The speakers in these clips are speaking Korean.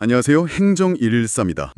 안녕하세요. 행정 114입니다.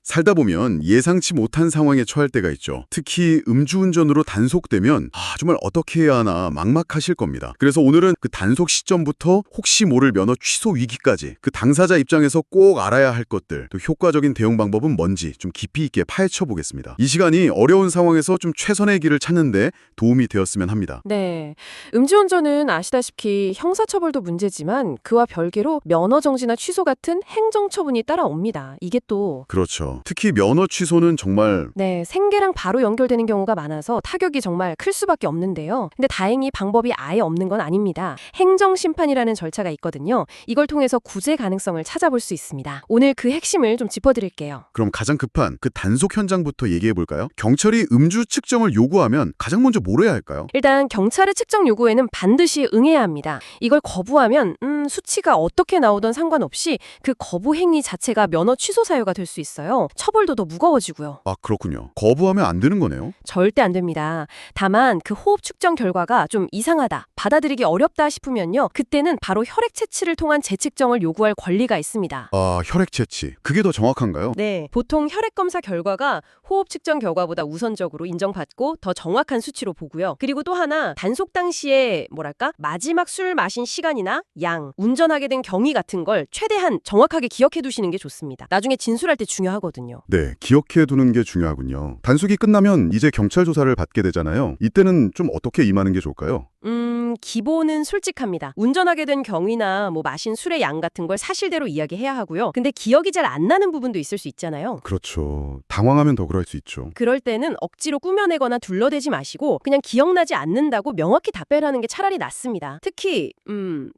살다 보면 예상치 못한 상황에 처할 때가 있죠. 특히 음주운전으로 단속되면 정말 어떻게 해야 하나 막막하실 겁니다. 그래서 오늘은 그 단속 시점부터 혹시 모를 면허 취소 위기까지 그 당사자 입장에서 꼭 알아야 할 것들, 또 효과적인 대응 방법은 뭔지 좀 깊이 있게 파헤쳐 보겠습니다. 이 시간이 어려운 상황에서 좀 최선의 길을 찾는데 도움이 되었으면 합니다. 네. 음주운전은 아시다시피 형사처벌도 문제지만 그와 별개로 면허 정지나 취소 같은 행정처분이 따라옵니다. 이게 또 그렇죠. 특히 면허 취소는 정말 생계랑 바로 연결되는 경우가 많아서 타격이 정말 클 수밖에 없는데요. 근데 다행히 방법이 아예 없는 건 아닙니다. 행정심판이라는 절차가 있거든요. 이걸 통해서 구제 가능성을 찾아볼 수 있습니다. 오늘 그 핵심을 좀 짚어드릴게요. 그럼 가장 급한 그 단속 현장부터 얘기해 볼까요? 경찰이 음주 측정을 요구하면 가장 먼저 뭘 해야 할까요? 일단 경찰의 측정 요구에는 반드시 응해야 합니다. 이걸 거부하면 수치가 어떻게 나오든 상관없이 그 거부 행위 자체가 면허 취소 사유가 될 수 있어요. 처벌도 더 무거워지고요. 아, 그렇군요. 거부하면 안 되는 거네요. 절대 안 됩니다. 다만 그 호흡 측정 결과가 좀 이상하다, 받아들이기 어렵다 싶으면요. 그때는 바로 혈액 채취를 통한 재측정을 요구할 권리가 있습니다. 아, 혈액 채취. 그게 더 정확한가요? 네, 보통 혈액 검사 결과가 호흡 측정 결과보다 우선적으로 인정받고 더 정확한 수치로 보고요. 그리고 또 하나, 단속 당시에 마지막 술 마신 시간이나 양, 운전하게 된 경위 같은 걸 최대한 정확하게 기억해 두시는 게 좋습니다. 나중에 진술할 때 중요하거든요. 네, 기억해 두는 게 중요하군요. 단속이 끝나면 이제 경찰 조사를 받게 되잖아요. 이때는 좀 어떻게 임하는 게 좋을까요? 기본은 솔직합니다. 운전하게 된 경위나 마신 술의 양 같은 걸 사실대로 이야기해야 하고요. 근데 기억이 잘 안 나는 부분도 있을 수 있잖아요. 그렇죠. 당황하면 더 그럴 수 있죠. 그럴 때는 억지로 꾸며내거나 둘러대지 마시고 그냥 기억나지 않는다고 명확히 답변하는 게 차라리 낫습니다. 특히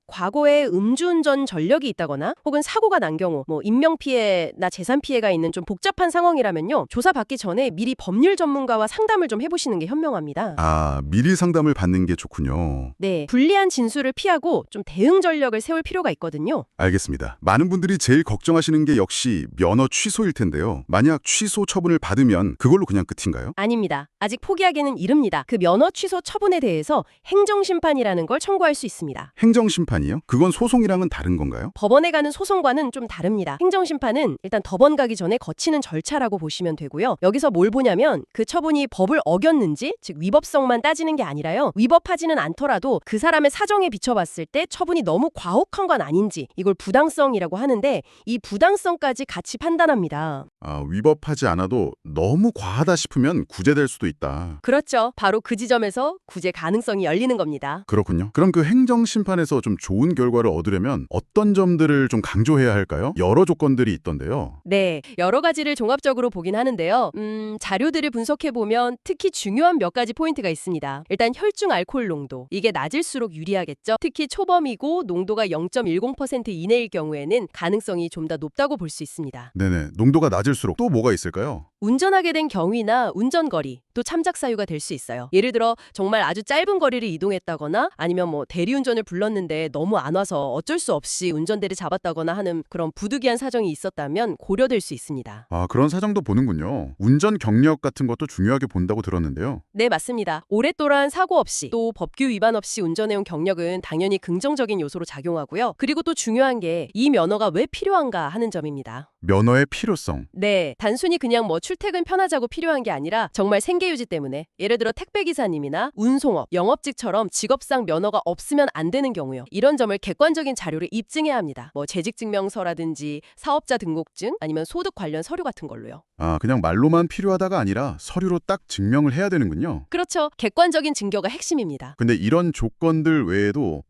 과거에 음주운전 전력이 있다거나 혹은 사고가 난 경우 인명피해나 재산피해가 있는 좀 복잡한 상황이라면요. 조사받기 전에 미리 법률 전문가와 상담을 좀 해보시는 게 현명합니다. 아, 미리 상담을 받는 게 좋군요. 네, 불리한 진술을 피하고 좀 대응 전략을 세울 필요가 있거든요. 알겠습니다. 많은 분들이 제일 걱정하시는 게 역시 면허 취소일 텐데요. 만약 취소 처분을 받으면 그걸로 그냥 끝인가요? 아닙니다. 아직 포기하기는 이릅니다. 그 면허 취소 처분에 대해서 행정심판이라는 걸 청구할 수 있습니다. 행정심판이요? 그건 소송이랑은 다른 건가요? 법원에 가는 소송과는 좀 다릅니다. 행정심판은 일단 법원 가기 전에 거치는 절차라고 보시면 되고요. 여기서 뭘 보냐면 그 처분이 법을 어겼는지, 즉 위법성만 따지는 게 아니라요. 위법하지는 않더라도 그 사람의 사정에 비춰봤을 때 처분이 너무 과혹한 건 아닌지, 이걸 부당성이라고 하는데 이 부당성까지 같이 판단합니다. 아, 위법하지 않아도 너무 과하다 싶으면 구제될 수도 있다. 그렇죠. 바로 그 지점에서 구제 가능성이 열리는 겁니다. 그렇군요. 그럼 그 행정심판에서 좀 좋은 결과를 얻으려면 어떤 점들을 좀 강조해야 할까요? 여러 조건들이 있던데요. 네, 여러 가지를 종합적으로 보긴 하는데요. 자료들을 분석해보면 특히 중요한 몇 가지 포인트가 있습니다. 일단 혈중 알코올 농도. 이게 낮을수록 유리하겠죠. 특히 초범이고 농도가 0.10% 이내일 경우에는 가능성이 좀 더 높다고 볼 수 있습니다. 네네. 농도가 낮을수록 또 뭐가 있을까요? 운전하게 된 경위나 운전거리, 또 참작 사유가 될 수 있어요. 예를 들어 정말 아주 짧은 거리를 이동했다거나 아니면 대리운전을 불렀는데 너무 안 와서 어쩔 수 없이 운전대를 잡았다거나 하는 그런 부득이한 사정이 있었다면 고려될 수 있습니다. 아, 그런 사정도 보는군요. 운전 경력 같은 것도 중요하게 본다고 들었는데요. 네, 맞습니다. 오랫동안 사고 없이 또 법규 위반 없이 운전해온 경력은 당연히 긍정적인 요소로 작용하고요. 그리고 또 중요한 게 이 면허가 왜 필요한가 하는 점입니다. 면허의 필요성. 네, 단순히 그냥 출퇴근 편하자고 필요한 게 아니라 정말 생계유지 때문에, 예를 들어 택배기사님이나 운송업, 영업직처럼 직업상 면허가 없으면 안 되는 경우요. 이런 점을 객관적인 자료를 입증해야 합니다. 재직증명서라든지 사업자 등록증 아니면 소득 관련 서류 같은 걸로요. 아, 그냥 말로만 필요하다가 아니라 서류로 딱 증명을 해야 되는군요. 그렇죠. 객관적인 증거가 핵심입니다. 근데 이런 조건들 외에도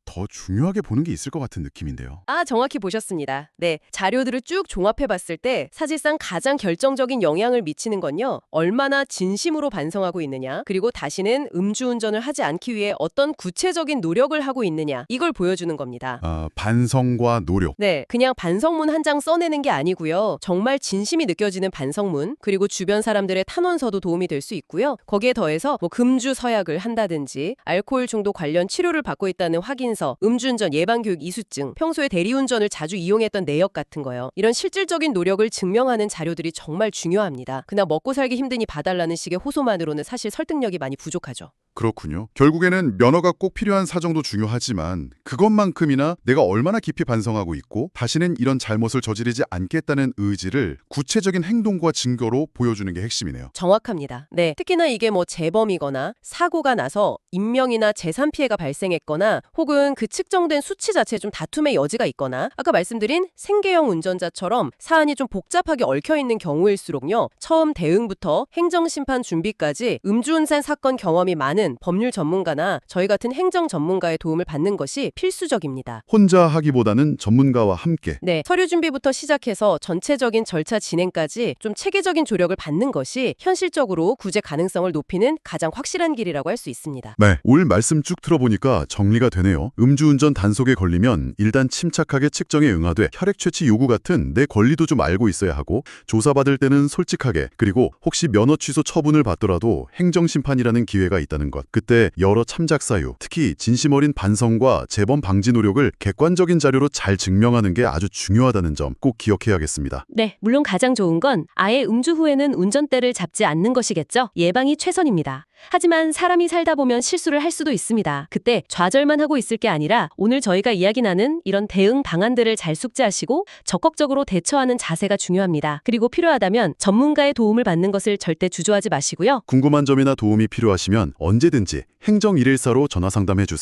더 중요하게 보는 게 있을 것 같은 느낌인데요. 아, 정확히 보셨습니다. 네, 자료들을 쭉 종합해봤을 때 사실상 가장 결정적인 영향을 미치는 건요. 얼마나 진심으로 반성하고 있느냐, 그리고 다시는 음주운전을 하지 않기 위해 어떤 구체적인 노력을 하고 있느냐, 이걸 보여주는 겁니다. 아, 반성과 노력. 네, 그냥 반성문 한 장 써내는 게 아니고요. 정말 진심이 느껴지는 반성문, 그리고 주변 사람들의 탄원서도 도움이 될 수 있고요. 거기에 더해서 금주 서약을 한다든지 알코올 중독 관련 치료를 받고 있다는 확인서, 음주운전 예방교육 이수증, 평소에 대리운전을 자주 이용했던 내역 같은 거요. 이런 실질적인 노력을 증명하는 자료들이 정말 중요합니다. 그냥 먹고 살기 힘드니 봐달라는 식의 호소만으로는 사실 설득력이 많이 부족하죠. 그렇군요. 결국에는 면허가 꼭 필요한 사정도 중요하지만 그것만큼이나 내가 얼마나 깊이 반성하고 있고 다시는 이런 잘못을 저지르지 않겠다는 의지를 구체적인 행동과 증거로 보여주는 게 핵심이네요. 정확합니다. 네. 특히나 이게 뭐 재범이거나 사고가 나서 인명이나 재산 피해가 발생했거나 혹은 그 측정된 수치 자체에 좀 다툼의 여지가 있거나 아까 말씀드린 생계형 운전자처럼 사안이 좀 복잡하게 얽혀있는 경우일수록요. 처음 대응부터 행정심판 준비까지 음주운전 사건 경험이 많은 법률 전문가나 저희 같은 행정 전문가의 도움을 받는 것이 필수적입니다. 혼자 하기보다는 전문가와 함께. 네, 서류 준비부터 시작해서 전체적인 절차 진행까지 좀 체계적인 조력을 받는 것이 현실적으로 구제 가능성을 높이는 가장 확실한 길이라고 할 수 있습니다. 네, 오늘 말씀 쭉 들어보니까 정리가 되네요. 음주운전 단속에 걸리면 일단 침착하게 측정에 응하되 혈액 채취 요구 같은 내 권리도 좀 알고 있어야 하고 조사받을 때는 솔직하게 그리고 혹시 면허 취소 처분을 받더라도 행정심판이라는 기회가 있다는 것. 그때 여러 참작 사유, 특히 진심 어린 반성과 재범 방지 노력을 객관적인 자료로 잘 증명하는 게 아주 중요하다는 점 꼭 기억해야겠습니다. 네, 물론 가장 좋은 건 아예 음주 후에는 운전대를 잡지 않는 것이겠죠. 예방이 최선입니다. 하지만 사람이 살다 보면 실수를 할 수도 있습니다. 그때 좌절만 하고 있을 게 아니라 오늘 저희가 이야기 나눈 이런 대응 방안들을 잘 숙지하시고 적극적으로 대처하는 자세가 중요합니다. 그리고 필요하다면 전문가의 도움을 받는 것을 절대 주저하지 마시고요. 궁금한 점이나 도움이 필요하시면 언제든지 행정 114로 전화 상담해 주세요.